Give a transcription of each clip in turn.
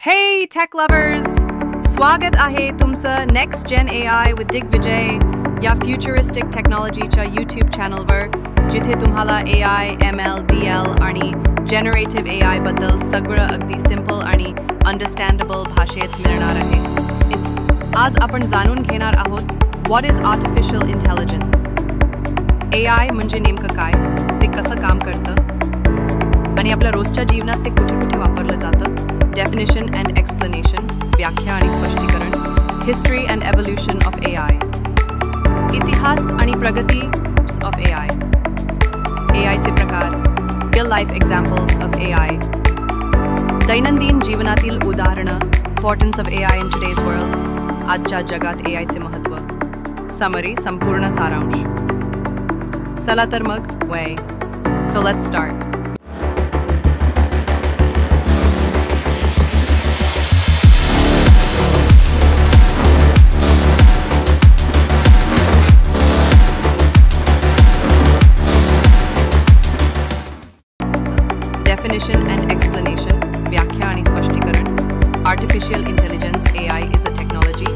Hey tech lovers! स्वागत आहे तुमचं next gen AI with Digvijay या फ्युचरिस्टिक टेक्नॉलॉजीच्या YouTube चॅनलवर जिथे तुम्हाला AI, ML, DL आणि जनरेटिव्ह AI बद्दल सगळं अगदी सिंपल आणि अंडरस्टँडेबल भाषेत मिळणार आहे. आज आपण जाणून घेणार आहोत what is artificial intelligence. AI म्हणजे नेमकं काय, ते कसं काम करतं आणि आपल्या रोजच्या जीवनात ते कुठे कुठे वापरलं जातं. डेफिनेशन अँड एक्सप्लेनेशन, व्याख्या आणि स्पष्टीकरण. History and evolution of AI. इतिहास आणि प्रगती ऑफ AI. AIचे प्रकार, real life examples of AI. दैनंदिन जीवनातील उदाहरणं, importance of AI in today's world. आजच्या जगात AIचे महत्त्व. समरी, संपूर्ण सारांश. चला तर मग so let's start. Definition and explanation, व्याख्या आणि स्पष्टीकरण. Artificial intelligence AI is a technology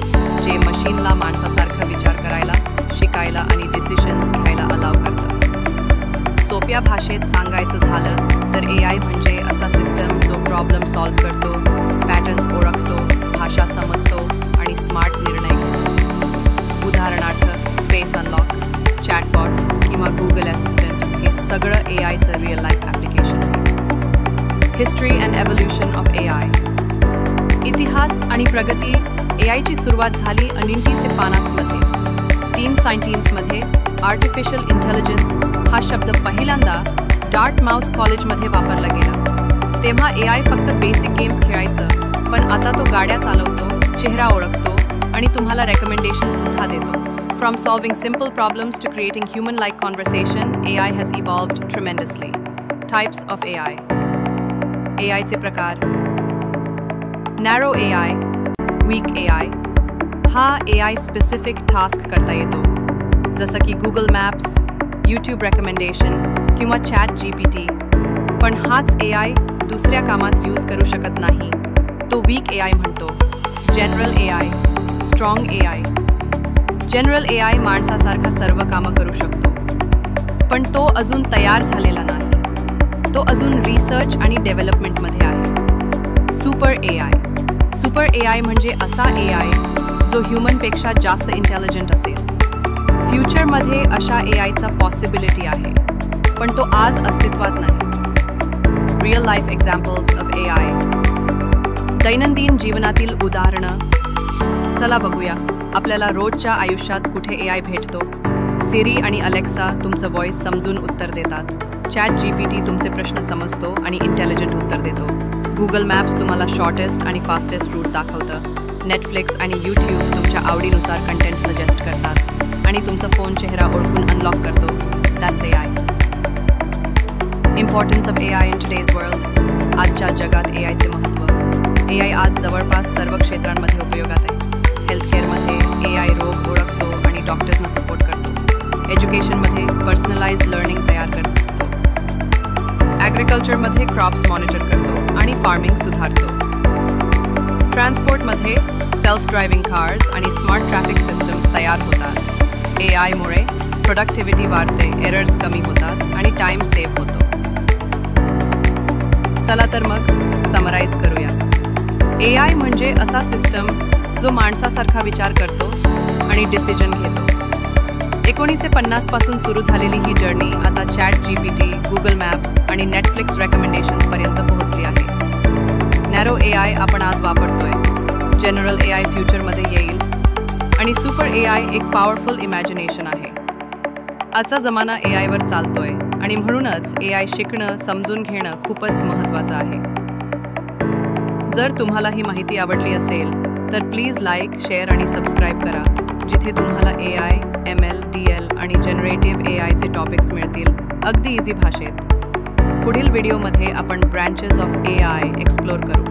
जे मशीनला माणसासारखा विचार करायला, शिकायला आणि डिसिशन्स घ्यायला अलाव करतं. सोप्या भाषेत सांगायचं झालं तर AI म्हणजे असा सिस्टम जो प्रॉब्लेम सॉल्व्ह करतो, पॅटर्न्स ओळखतो, भाषा समजतो आणि स्मार्ट निर्णय घेतो. उदाहरणार्थ फेस अनलॉक, चॅटबॉट्स किंवा गुगल असिस्टंट हे सगळं AIचं रिअल लाईफ ॲप्लिकेशन आहे. History and evolution of AI. इतिहास आणि प्रगती. AIची सुरुवात झाली 1950 मध्ये. 1990s मध्ये आर्टिफिशियल इंटेलिजन्स हा शब्द पहिल्यांदा डार्टमाउथ कॉलेजमध्ये वापरला गेला. तेव्हा AI फक्त बेसिक गेम्स खेळायचं, पण आता तो गाड्या चालवतो, चेहरा ओळखतो आणि तुम्हाला रेकमेंडेशन सुद्धा देतो. From solving simple problems to creating human-like conversation, AI has evolved tremendously. Types of AI. AIचे प्रकार. Narrow AI, Weak AI. हा AI स्पेसिफिक टास्क करता येतो, जसं की Google Maps, YouTube Recommendation किंवा ChatGPT. पण हाच AI दुसऱ्या कामात यूज करू शकत नाही, तो Weak AI म्हणतो. General AI, Strong AI. General AI माणसासारखा सर्व कामं करू शकतो, पण तो अजून तयार झालेला नाही. तो अजून रिसर्च आणि डेव्हलपमेंटमध्ये आहे. सुपर AI म्हणजे असा AI जो ह्युमनपेक्षा जास्त इंटेलिजंट असेल. फ्युचरमध्ये अशा AIचा पॉसिबिलिटी आहे, पण तो आज अस्तित्वात नाही. Real life examples of AI. दैनंदिन जीवनातील उदाहरणं. चला बघूया आपल्याला रोजच्या आयुष्यात कुठे AI भेटतो. सिरी आणि अलेक्सा तुमचं व्हॉइस समजून उत्तर देतात. ChatGPT तुमचे प्रश्न समजतो आणि इंटेलिजंट उत्तर देतो. Google Maps तुम्हाला शॉर्टेस्ट आणि फास्टेस्ट रूट दाखवतं. Netflix आणि YouTube तुमच्या आवडीनुसार कंटेंट सजेस्ट करतात आणि तुमचा फोन चेहरा ओळखून अनलॉक करतो. That's AI. Importance of AI in today's world. आजच्या जगात AIचे महत्त्व. AI आज जवळपास सर्व क्षेत्रांमध्ये उपयोगात आहे. हेल्थकेअरमध्ये AI रोग ओळखतो आणि डॉक्टर्सना सपोर्ट करतो. एज्युकेशनमध्ये पर्सनलाइज्ड लर्निंग तयार करतो. ॲग्रिकल्चरमध्ये क्रॉप्स मॉनिटर करतो आणि फार्मिंग सुधारतो. ट्रान्सपोर्टमध्ये सेल्फ ड्रायव्हिंग कार्स आणि स्मार्ट ट्रॅफिक सिस्टम्स तयार होतात. AIमुळे प्रोडक्टिव्हिटी वाढते, एरर्स कमी होतात आणि टाइम सेव्ह होतो. चला तर मग समराईज करूया. AI म्हणजे असा सिस्टम जो माणसासारखा विचार करतो आणि डिसिजन घेतो. 1950 पासून सुरू झालेली ही जर्नी आता ChatGPT, Google Maps आणि Netflix रेकमेंडेशन्स पर्यंत पोहोचली आहे. नॅरो AI आपण आज वापरतोय. जनरल AI फ्युचरमध्ये येईल आणि सुपर AI एक पॉवरफुल इमॅजिनेशन आहे. आजचा जमाना AI वर चालतोय आणि म्हणूनच AI शिकणं, समजून घेणं खूपच महत्त्वाचं आहे. जर तुम्हाला ही माहिती आवडली असेल तर प्लीज लाईक, शेअर आणि सबस्क्राईब करा, जिथे तुम्हाला AI, ML, DL आणि जनरेटिव्ह AIचे टॉपिक्स मिळतील अगदी इझी भाषेत. पुढील व्हिडिओमध्ये आपण ब्रँचेस ऑफ AI एक्सप्लोर करू.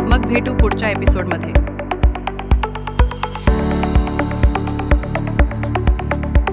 मग भेटू पुढच्या एपिसोडमध्ये.